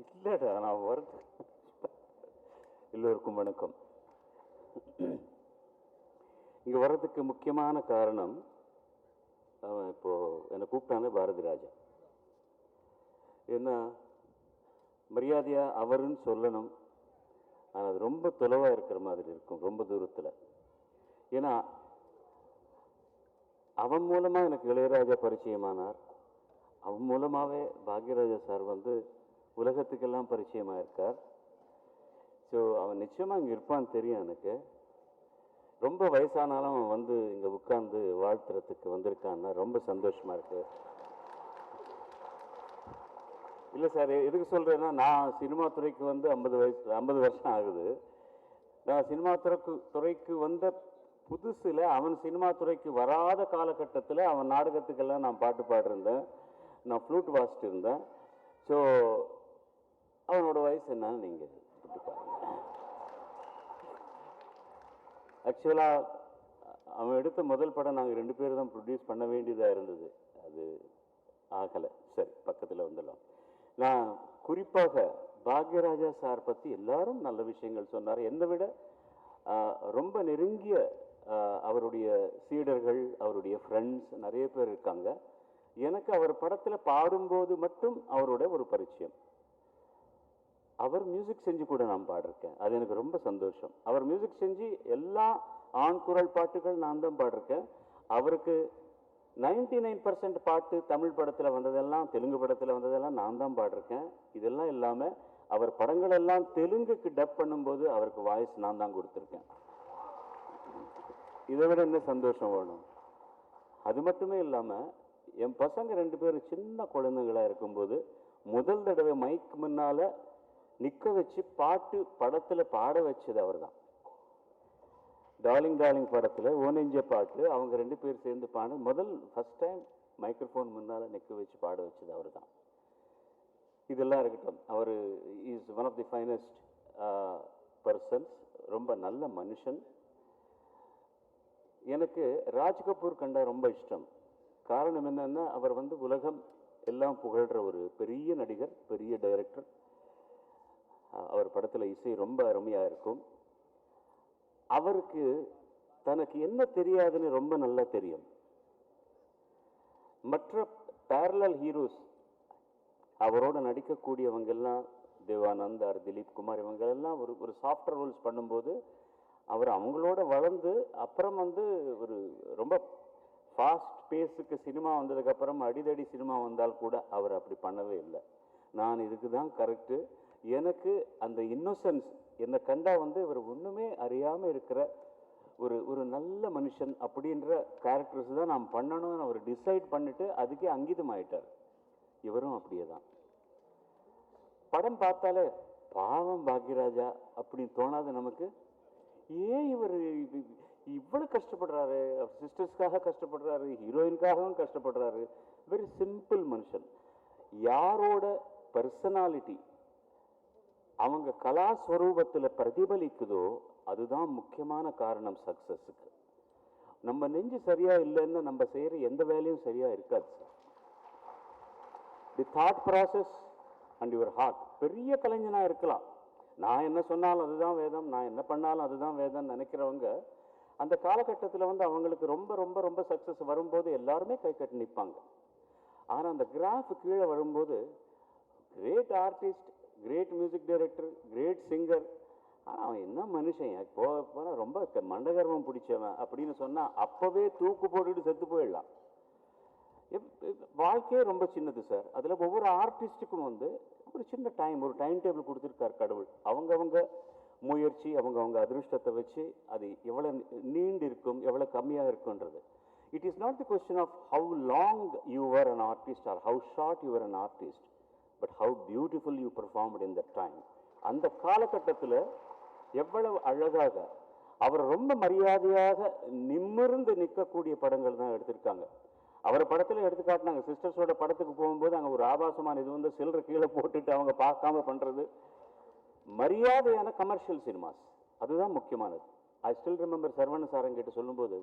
இல்லடா நான் வரது. எல்லோருக்கும் வணக்கம். இங்க வர்றதுக்கு முக்கியமான காரணம், இப்போ என்னை கூப்பிட்டாங்க பாரதி ராஜா. ஏன்னா மரியாதையா அவருன்னு சொல்லணும், ஆனால் அது ரொம்ப தொலைவாக இருக்கிற மாதிரி இருக்கும், ரொம்ப தூரத்தில். ஏன்னா அவன் மூலமாக எனக்கு இளையராஜா பரிச்சயமானார். அவன் மூலமாகவே பாக்யராஜா சார் உலகத்துக்கெல்லாம் பரிச்சயமாக இருக்கார். ஸோ அவன் நிச்சயமாக இங்கே இருப்பான்னு தெரியும் எனக்கு. ரொம்ப வயசானாலும் அவன் இங்கே உட்கார்ந்து வாழ்த்துறதுக்கு வந்திருக்கான்னா ரொம்ப சந்தோஷமாக இருக்கு. இல்லை சார், எதுக்கு சொல்கிறேன்னா, நான் சினிமா துறைக்கு 50 வருஷம் ஆகுது. நான் சினிமா துறைக்கு வந்த புதுசில் அவன் சினிமா துறைக்கு வராத காலகட்டத்தில் அவன் நாடகத்துக்கெல்லாம் நான் பாட்டு பாடிருந்தேன், நான் ஃப்ளூட் வாசிட்டு இருந்தேன். ஸோ அவனோட வயசு என்னன்னு நீங்கள் இப்படி பாருங்க. ஆக்சுவலாக அவன் எடுத்த முதல் படம் நாங்கள் 2 பேர் தான் ப்ரொடியூஸ் பண்ண வேண்டியதாக இருந்தது. அது ஆகலை. சரி, பக்கத்தில் வந்துடலாம். நான் குறிப்பாக பாக்யராஜா சார் பற்றி எல்லாரும் நல்ல விஷயங்கள் சொன்னார். என்னை விட ரொம்ப நெருங்கிய அவருடைய சீடர்கள், அவருடைய ஃப்ரெண்ட்ஸ் நிறைய பேர் இருக்காங்க. எனக்கு அவர் படத்தில் பாடும்போது மட்டும் அவரோட ஒரு பரிச்சயம். அவர் மியூசிக் செஞ்சு கூட நான் பாடிருக்கேன், அது எனக்கு ரொம்ப சந்தோஷம். அவர் மியூசிக் செஞ்சு எல்லா ஆண் குரல் பாட்டுகள் நான் தான் பாடிருக்கேன். அவருக்கு 99% பாட்டு தமிழ் படத்தில் வந்ததெல்லாம், தெலுங்கு படத்தில் வந்ததெல்லாம் நான் தான் பாடிருக்கேன். இதெல்லாம் இல்லாமல் அவர் படங்கள் எல்லாம் தெலுங்குக்கு டப் பண்ணும்போது அவருக்கு வாய்ஸ் நான் தான் கொடுத்துருக்கேன். இதை விட என்ன சந்தோஷம் வேணும்? அது மட்டுமே இல்லாமல் என் பசங்க 2 பேரும் சின்ன குழந்தைங்களாக இருக்கும்போது முதல் தடவை மைக் முன்னால் நிற்க வச்சு பாட்டு படத்தில் பாட வச்சது அவர் தான். டார்லிங் டார்லிங் படத்தில் ஓனெஞ்ச பாட்டு அவங்க 2 பேர் சேர்ந்து பாட ஃபர்ஸ்ட் டைம் மைக்ரோஃபோன் முன்னால் நிற்க வச்சு பாட வச்சது அவர் தான். இதெல்லாம் இருக்கட்டும், அவர் is one of the finest persons, ரொம்ப நல்ல மனுஷன். எனக்கு ராஜ் கபூர் கண்டா ரொம்ப இஷ்டம். காரணம் என்னன்னா, அவர் உலகம் எல்லாம் புகழ்கிற ஒரு பெரிய நடிகர், பெரிய டைரக்டர். அவர் படத்தில் இசை ரொம்ப அருமையாக இருக்கும். அவருக்கு தனக்கு என்ன தெரியாதுன்னு ரொம்ப நல்லா தெரியும். மற்ற பேரலல் ஹீரோஸ் அவரோட நடிக்கக்கூடியவங்கெல்லாம், தேவானந்த் ஆர் திலீப் குமார், இவங்கெல்லாம் ஒரு சாஃப்ட்வேர் ரோல்ஸ் பண்ணும்போது அவர் அவங்களோட வளர்ந்து அப்புறம் ஒரு ரொம்ப ஃபாஸ்ட் பேஸுக்கு சினிமா வந்ததுக்கப்புறம் அடிதடி சினிமா வந்தால் கூட அவர் அப்படி பண்ணவே இல்லை. நான் இதுக்கு தான் கரெக்டு. எனக்கு அந்த இன்னோசன்ஸ் என்னை கண்டா இவர் ஒன்றுமே அறியாமல் இருக்கிற ஒரு நல்ல மனுஷன் அப்படின்ற கேரக்டர்ஸ் தான் நான் பண்ணணும்னு அவர் டிசைட் பண்ணிட்டு அதுக்கே அங்கீதம் ஆயிட்டார். இவரும் அப்படியே தான். படம் பார்த்தாலே பாவம் பாக்யராஜா அப்படின்னு தோணாது நமக்கு? ஏன் இவர் இவ்வளவு கஷ்டப்படுறாரு, அவர் சிஸ்டர்ஸ்க்காக கஷ்டப்படுறாரு, ஹீரோயின்காகவும் கஷ்டப்படுறாரு. வெரி சிம்பிள் மனுஷன். யாரோட பர்சனாலிட்டி அவங்க கலாஸ்வரூபத்தில் பிரதிபலிக்குதோ அதுதான் முக்கியமான காரணம் சக்சஸுக்கு. நம்ம நெஞ்சு சரியா இல்லைன்னு நம்ம செய்யற எந்த வேலையும் சரியா இருக்காது sir. The thought process and your heart. பெரிய கலைஞனா இருக்கலாம், நான் என்ன சொன்னாலும் அதுதான் வேதம், நான் என்ன பண்ணாலும் அதுதான் வேதம் நினைக்கிறவங்க அந்த காலகட்டத்தில் அவங்களுக்கு ரொம்ப ரொம்ப ரொம்ப சக்சஸ் வரும்போது எல்லாருமே கை கட்டி நிற்பாங்க. ஆனால் அந்த கிராஃப் கீழே வரும்போது great artist, great music director, great singer, ஆனால் அவன் என்ன மனுஷன், போனால் ரொம்ப மண்டகர்வம் பிடிச்சவன் அப்படின்னு சொன்னால் அப்போவே தூக்கு போட்டுட்டு செத்து போயிடலாம். வாழ்க்கையே ரொம்ப சின்னது சார். அதில் ஒவ்வொரு ஆர்டிஸ்ட்டுக்கும் ஒரு சின்ன ஒரு டைம் டேபிள் கொடுத்துருக்கார் கடவுள். அவங்கவுங்க முயற்சி, அவங்கவுங்க அதிருஷ்டத்தை வச்சு அது எவ்வளோ நீண்டு இருக்கும், எவ்வளோ கம்மியாக இருக்குன்றது. It is not the question of how long you are an artist or how short you are an artist, but how beautiful you performed in that time. அந்த காலகட்டத்தில் எவ்வளவு அழகாக அவர் ரொம்ப மரியாதையாக நிமிர்ந்து நிற்கக்கூடிய படங்கள் தான் எடுத்திருக்காங்க. அவர் படத்தில் எடுத்து காட்டினாங்க. சிஸ்டர்ஸோட படத்துக்கு போகும்போது அங்கே ஒரு ஆபாசமான இது சில்லறை கீழே போட்டுட்டு அவங்க பார்க்காம பண்ணுறது. மரியாதையான கமர்ஷியல் சினிமாஸ் அதுதான் முக்கியமானது. ஐ ஸ்டில் ரிமெம்பர் சரவண சாரங்கிட்ட சொல்லும்போது,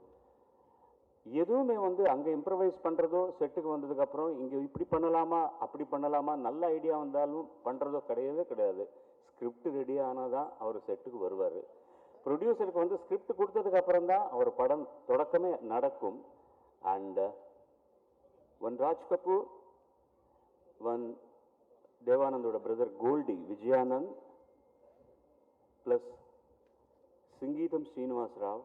எதுவுமே வந்து அங்கே இம்ப்ரவைஸ் பண்ணுறதோ செட்டுக்கு வந்ததுக்கப்புறம் இங்கே இப்படி பண்ணலாமா அப்படி பண்ணலாமா நல்ல ஐடியா வந்தாலும் பண்ணுறதோ கிடையவே கிடையாது. ஸ்கிரிப்ட் ரெடி ஆனால் தான் அவர் செட்டுக்கு வருவார். ப்ரொடியூசருக்கு வந்து ஸ்கிரிப்ட் கொடுத்ததுக்கு அப்புறம் தான் அவர் படம் தொடக்கமே நடக்கும். And one Raj Kapoor, one தேவானந்தோட brother Goldie Vijay Anand, plus Singeetam Srinivas Rao,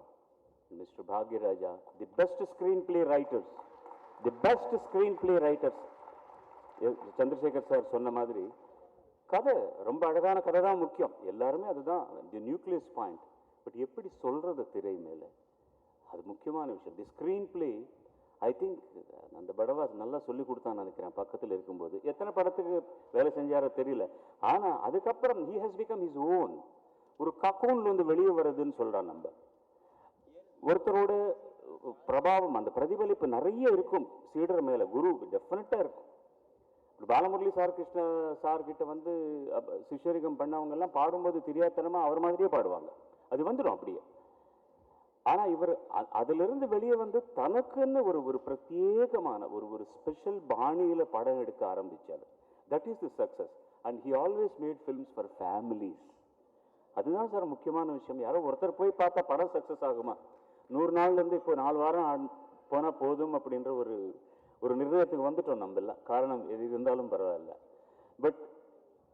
mister Bhagyaraja, the best screenplay writers, the best screenplay writers. Chandrasekhar sir சொன்ன மாதிரி கதை ரொம்ப அழகான கதை தான் முக்கியம், எல்லாருமே அதுதான் தி நியூக்ளியஸ் பாயிண்ட். பட் எப்படி சொல்றது திரை மேலே, அது முக்கியமான விஷயம். தி ஸ்க்ரீன் பிளே ஐ திங்க் அந்த படவா நல்லா சொல்லி கொடுத்தான்னு நினைக்கிறேன் பக்கத்தில் இருக்கும்போது. எத்தனை படத்துக்கு வேலை செஞ்சாரோ தெரியல, ஆனால் அதுக்கப்புறம் he has become his own. ஒரு கக்கூன்ல வந்து வெளியே வருதுன்னு சொல்றான். நம்ம ஒருத்தரோட பிரபாவம், அந்த பிரதிபலிப்பு நிறைய இருக்கும் சீடர் மேல, குரு டெஃபினட்டா இருக்கும். பாலமுரளி சார், கிருஷ்ண சார் கிட்ட வந்து சிஷ்யரிகம் பண்ணவங்க எல்லாம் பாடும்போது தெரியாதனமா அவர் மாதிரியே பாடுவாங்க, அது வந்துடும் அப்படியே. ஆனா இவர் அதிலிருந்து வெளியே வந்து தனக்குன்னு ஒரு ஒரு பிரத்யேகமான ஒரு ஒரு ஸ்பெஷல் பாணியில படம் எடுக்க ஆரம்பிச்சார். That is the success. And he always made films for families. அதுதான் சார் முக்கியமான விஷயம். யாரோ ஒருத்தர் போய் பார்த்தா படம் சக்சஸ் ஆகுமா? 100 நாள்ல இருந்து இப்போ 4 வாரம் போனா போதும் அப்படின்ற ஒரு ஒரு நிர்ணயத்துக்கு வந்துட்டோம் நம்ம எல்லாம். காரணம் எது இருந்தாலும் பரவாயில்ல. பட்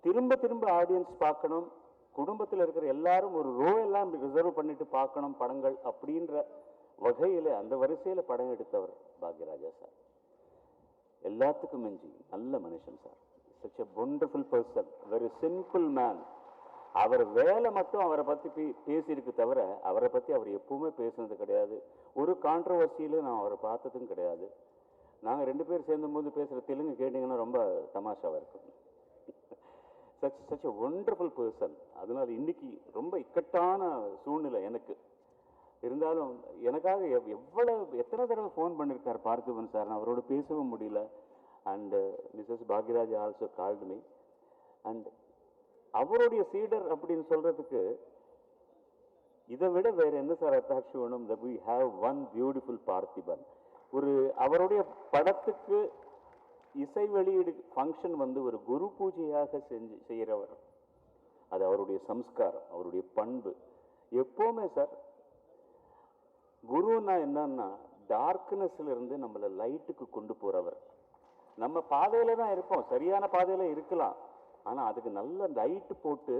திரும்ப திரும்ப ஆடியன்ஸ் பார்க்கணும், குடும்பத்தில் இருக்கிற எல்லாரும் ஒரு ரோ எல்லாம் ரிசர்வ் பண்ணிட்டு பார்க்கணும் படங்கள் அப்படின்ற வகையில அந்த வரிசையில படம் எடுத்தவர் பாக்யராஜா சார். எல்லாத்துக்கும் மிஞ்சி நல்ல மனுஷன் sir. such a wonderful person, very simple man. அவர் வேலை மட்டும் அவரை பற்றி பேசியிருக்கு தவிர அவரை பற்றி அவர் எப்பவுமே பேசுனது கிடையாது. ஒரு கான்ட்ரவர்சியில நான் அவரை பார்த்ததும் கிடையாது. நாங்கள் 2 பேர் சேர்ந்தும்போது பேசுகிற தெலுங்கு கேட்டிங்கன்னா ரொம்ப தமாஷாவாக இருக்கும். such a wonderful person. அதனால இன்னைக்கு ரொம்ப இக்கட்டான சூழ்நிலை எனக்கு இருந்தாலும் எனக்காக எத்தனை தடவை ஃபோன் பண்ணியிருக்கார் பார்த்திபன் சார், நான் அவரோட பேசவும் முடியல. And Mrs Bhagyaraj also called me. And அவருடைய சீடர் அப்படின்னு சொல்றதுக்கு இதை விட வேற என்ன சார் அத்தாட்சி வேணும்? that we have one beautiful Parthiban. ஒரு அவருடைய படத்துக்கு இசை வெளியீடு ஃபங்க்ஷன் வந்து ஒரு குரு பூஜையாக செய்கிறவர். அது அவருடைய சம்ஸ்காரம், அவருடைய பண்பு. எப்பவுமே சார் குருன்னா என்னன்னா டார்க்னஸ்ல இருந்து நம்மளை லைட்டுக்கு கொண்டு போறவர். நம்ம பாதையில தான் இருப்போம், சரியான பாதையில இருக்கலாம், ஆனா அதுக்கு நல்ல லைட்டு போட்டு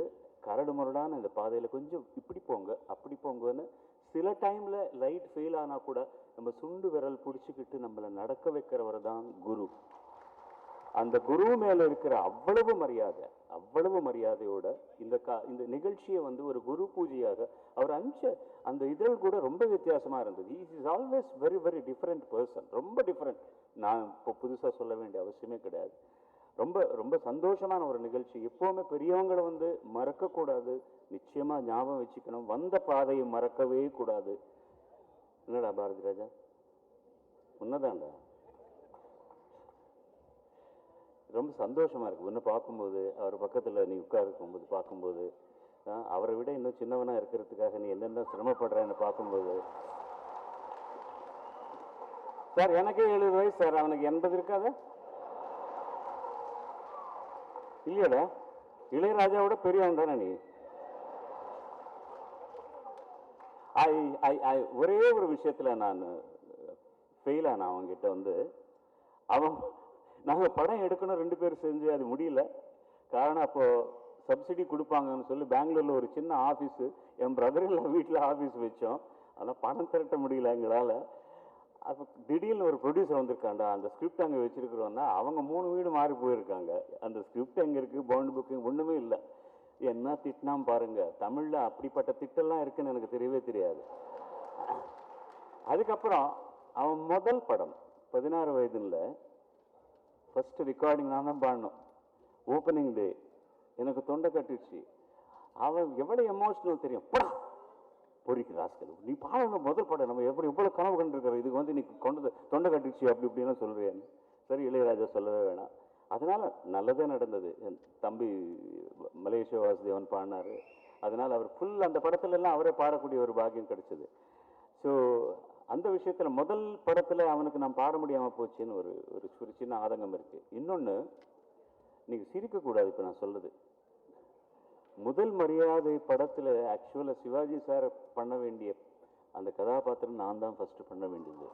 கரடு முரடான இந்த பாதையில கொஞ்சம் இப்படி போங்க அப்படி போங்கன்னு சில டைம்ல லைட் ஃபெயில் ஆனா கூட நம்ம சுண்டு விரல் பிடிச்சிக்கிட்டு நம்மளை நடக்க வைக்கிறவர் தான் குரு. அந்த குரு மேல இருக்கிற அவ்வளவு மரியாதையோட இந்த நிகழ்ச்சியை வந்து ஒரு குரு பூஜையாக அவர் அந்த இதழ் கூட ரொம்ப வித்தியாசமா இருந்தது. he is always very very different person, ரொம்ப டிஃபரெண்ட். நான் இப்போ புதுசா சொல்ல வேண்டிய அவசியமே கிடையாது. ரொம்ப ரொம்ப சந்தோஷமான ஒரு நிகழ்ச்சி. எப்பவுமே பெரியவங்களை வந்து மறக்க கூடாது, நிச்சயமா ஞாபகம் வச்சுக்கணும். வந்த பாதையை மறக்கவே கூடாது. என்னடா பாரதி ராஜா, உன்னதான்டா. ரொம்ப சந்தோஷமா இருக்கு உன்னை பார்க்கும்போது, அவர் பக்கத்துல நீ உட்காருக்கும்போது பார்க்கும்போது, அவரை விட இன்னும் சின்னவனா இருக்கிறதுக்காக நீ என்னென்ன சிரமப்படுறன்னு பார்க்கும்போது. சார் எனக்கே 70 வயசு சார், அவனுக்கு 80 இருக்காத இல்லையடா? இளையராஜாவோட பெரியவன் தானே நீ. ஒரே ஒரு விஷயத்துல நான் ஃபெயில் ஆன அவங்கிட்ட வந்து, அவன் நாங்கள் படம் எடுக்கணும் 2 பேர் செஞ்சு அது முடியல. காரணம் அப்போ சப்சிடி கொடுப்பாங்கன்னு சொல்லி பெங்களூர்ல ஒரு சின்ன ஆஃபீஸு, என் பிரதரில் வீட்டில் ஆஃபீஸ் வச்சோம். ஆனால் பணம் திரட்ட முடியல எங்களால். அப்போ திடீர்னு ஒரு ப்ரொடியூசர் வந்திருக்காண்டா, அந்த ஸ்கிரிப்ட் அங்கே வச்சிருக்கிறோன்னா அவங்க 3 வீடு மாறி போயிருக்காங்க. அந்த ஸ்கிரிப்ட் எங்கே இருக்குது, பவுண்ட் புக்கிங் ஒன்றுமே இல்லை. என்ன திட்டினாம் பாருங்க, தமிழில் அப்படிப்பட்ட திட்டெல்லாம் இருக்குன்னு எனக்கு தெரியவே தெரியாது. அதுக்கப்புறம் அவன் முதல் படம் 16 வயதுல ஃபர்ஸ்ட் ரெக்கார்டிங் நான் தான் பாடணும். ஓப்பனிங் டே எனக்கு தொண்டை கட்டிடுச்சு. அவன் எவ்வளோ எமோஷனல் தெரியும். பொறிக்கு ராஸ்கல், நீ பாடணும் முதல் படம், நம்ம எவ்வளோ கனவு கண்டிருக்கிற, இதுக்கு வந்து நீ தொண்டை கட்டிடுச்சு அப்படி இப்படின்னு சொல்றியான்னு. சரி, இளையராஜா சொல்லவே வேணாம். அதனால நல்லதே நடந்தது. என் தம்பி மலேசியா வாசுதேவன் பாடினாரு. அதனால அவர் ஃபுல் அந்த படத்துல எல்லாம் அவரே பாடக்கூடிய ஒரு பாக்கியம் கிடைச்சது. ஸோ அந்த விஷயத்தில் முதல் படத்தில் அவனுக்கு நான் பாட முடியாமல் போச்சுன்னு ஒரு ஒரு சின்ன ஆதங்கம் இருக்குது. இன்னொன்று, நீங்கள் சிரிக்கக்கூடாது இப்போ நான் சொல்கிறது. முதல் மரியாதை படத்தில் ஆக்சுவலாக சிவாஜி சார் பண்ண வேண்டிய அந்த கதாபாத்திரம் நான் தான் ஃபஸ்ட்டு பண்ண வேண்டியது.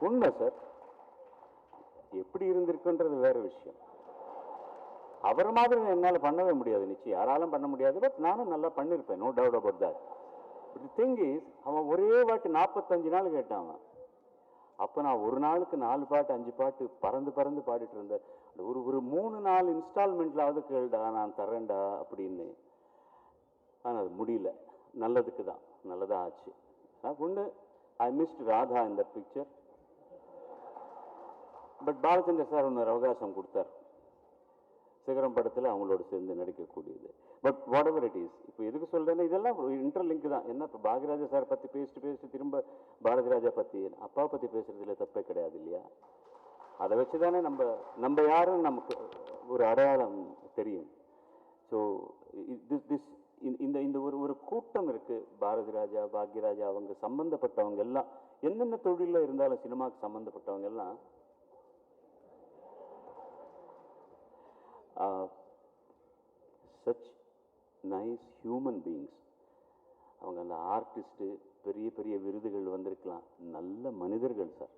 உண்மை சார். எப்படி இருந்திருக்குன்றது வேற விஷயம். அவர் மாதிரி என்னால் பண்ணவே முடியாது, நிச்சயம் யாராலும் பண்ண முடியாது. பட் நானும் நல்லா பண்ணியிருப்பேன், no doubt about that. But the thing is, அவன் ஒரே வாட்டி 45 நாள் கேட்டான் அவன். அப்போ நான் ஒரு நாளுக்கு 4 பாட்டு 5 பாட்டு பறந்து பறந்து பாடிட்டு இருந்தேன். ஒரு 3-4 இன்ஸ்டால்மெண்ட்லாவது கேளுடா, நான் தரேன்டா அப்படின்னு. ஆனால் அது முடியல. நல்லதுக்கு தான், நல்லதாக ஆச்சு. ஒன்று, ஐ மிஸ்ட் ராதா இந்த பிக்சர். பட் பாலச்சந்திர சார் ஒன்று அவகாசம் கொடுத்தார், சிகரம் படத்தில் அவங்களோட சேர்ந்து நடிக்கக்கூடியது. But whatever it is, இப்போ எதுக்கு சொல்கிறேன்னா இதெல்லாம் இன்டர்லிங்க் தான். என்ன இப்போ பாக்யராஜா சார் பற்றி பேசிட்டு திரும்ப பாரதிராஜா பற்றி அப்பா பற்றி பேசுகிறதுல தப்பே கிடையாது இல்லையா? அதை வச்சு தானே நம்ம யாரும் நமக்கு ஒரு அடையாளம் தெரியும். ஸோ இந்த ஒரு கூட்டம் இருக்குது, பாரதிராஜா பாக்யராஜா அவங்க சம்மந்தப்பட்டவங்க எல்லாம் என்னென்ன தொழிலில் இருந்தாலும் சினிமாவுக்கு சம்மந்தப்பட்டவங்க எல்லாம் such nice human beings. அவங்க அந்த ஆர்டிஸ்ட்டு, பெரிய பெரிய விருதுகள் வந்திருக்கலாம், நல்ல மனிதர்கள் சார்.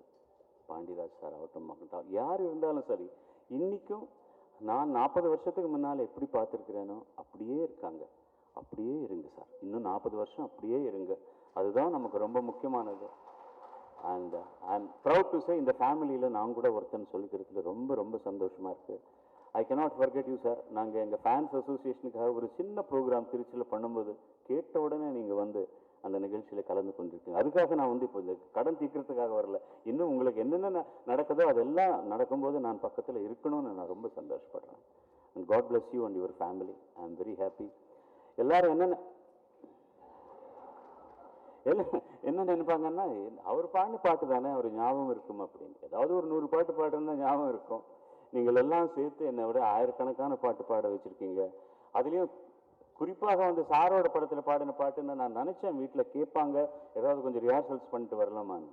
பாண்டியராஜ் சார் ஆகட்டும், யார் இருந்தாலும் சரி, இன்றைக்கும் நான் 40 வருஷத்துக்கு முன்னால் எப்படி பார்த்துருக்கிறேனோ அப்படியே இருக்காங்க. அப்படியே இருங்க சார், இன்னும் 40 வருஷம் அப்படியே இருங்க. அதுதான் நமக்கு ரொம்ப முக்கியமானது. And I am proud to say, இந்த ஃபேமிலியில் நான் கூட ஒருத்தன் சொல்லிக்கிறதுல ரொம்ப ரொம்ப சந்தோஷமாக இருக்குது. I cannot forget you sir. நாங்கள் எங்கள் ஃபேன்ஸ் அசோசியேஷனுக்காக ஒரு சின்ன ப்ரோக்ராம் திருச்சியில் பண்ணும்போது கேட்ட உடனே நீங்கள் வந்து அந்த நிகழ்ச்சியில் கலந்து கொண்டிருக்கீங்க. அதுக்காக நான் வந்து இப்போ இந்த கடன் தீர்க்கிறதுக்காக வரல. இன்னும் உங்களுக்கு என்னென்ன நடக்குதோ அதெல்லாம் நடக்கும்போது நான் பக்கத்தில் இருக்கணும்னு நான் ரொம்ப சந்தோஷப்படுறேன். And God bless you and your family. I am very happy. எல்லாரும் என்ன நினைப்பாங்கன்னா, அவர் பாடின பாட்டு தானே, அவர் ஞாபகம் இருக்கும் அப்படின்னு. ஏதாவது ஒரு 100 பாட்டு பாடுறதுனா ஞாபகம் இருக்கும். நீங்கள் எல்லாம் சேர்த்து என்னை விட ஆயிரக்கணக்கான பாட்டு பாட வச்சுருக்கீங்க. அதுலேயும் குறிப்பாக வந்து சாரோட படத்தில் பாடின பாட்டுன்னு நான் நினச்சேன், வீட்டில் கேட்பாங்க, ஏதாவது கொஞ்சம் ரிஹர்சல்ஸ் பண்ணிட்டு வரலாமான்னு.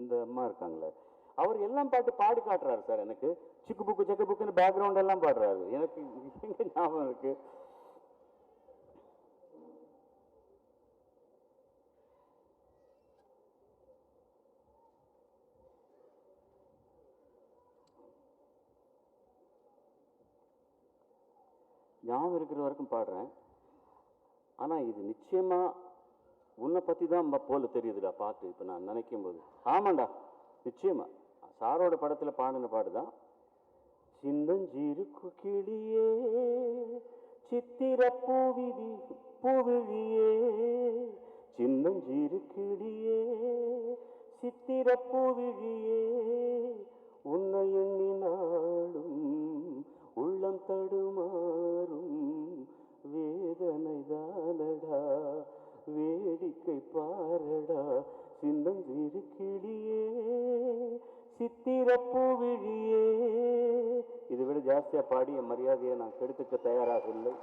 இந்த அம்மா இருக்காங்களே, அவர் எல்லாம் பாட்டு பாடி காட்டுறாரு சார். எனக்கு சிக்கு புக்கு செக்கு புக்குன்னு பேக்ரவுண்ட் எல்லாம் பாடுறாரு. எனக்கு எங்கே ஞாபகம் இருக்குது. ஞாபகம் இருக்கிற வரைக்கும் பாடுறேன். ஆனால் இது நிச்சயமாக உன்னை பற்றி தான் போல தெரியுதுடா பாட்டு இப்போ நான் நினைக்கும் போது. ஆமாண்டா, நிச்சயமாக சாரோட படத்தில் பாடின பாட்டு தான். சின்னஞ்சீரு கிளியே சித்திர பூவிழியே, சின்னஞ்சீரு கிளியே சித்திர பூவிழியே, உன்னை எண்ணினாலும் உள்ளம் தடுமாறும் வேதனை தானடா, வேடிக்கை பாரடா, சின்னஞ்சிறு கிளியே சித்திர பூவிழியே. இதை விட ஜாஸ்தியாக பாடி என் மரியாதையை நான் கெடுத்துக்க தயாராக இல்லை.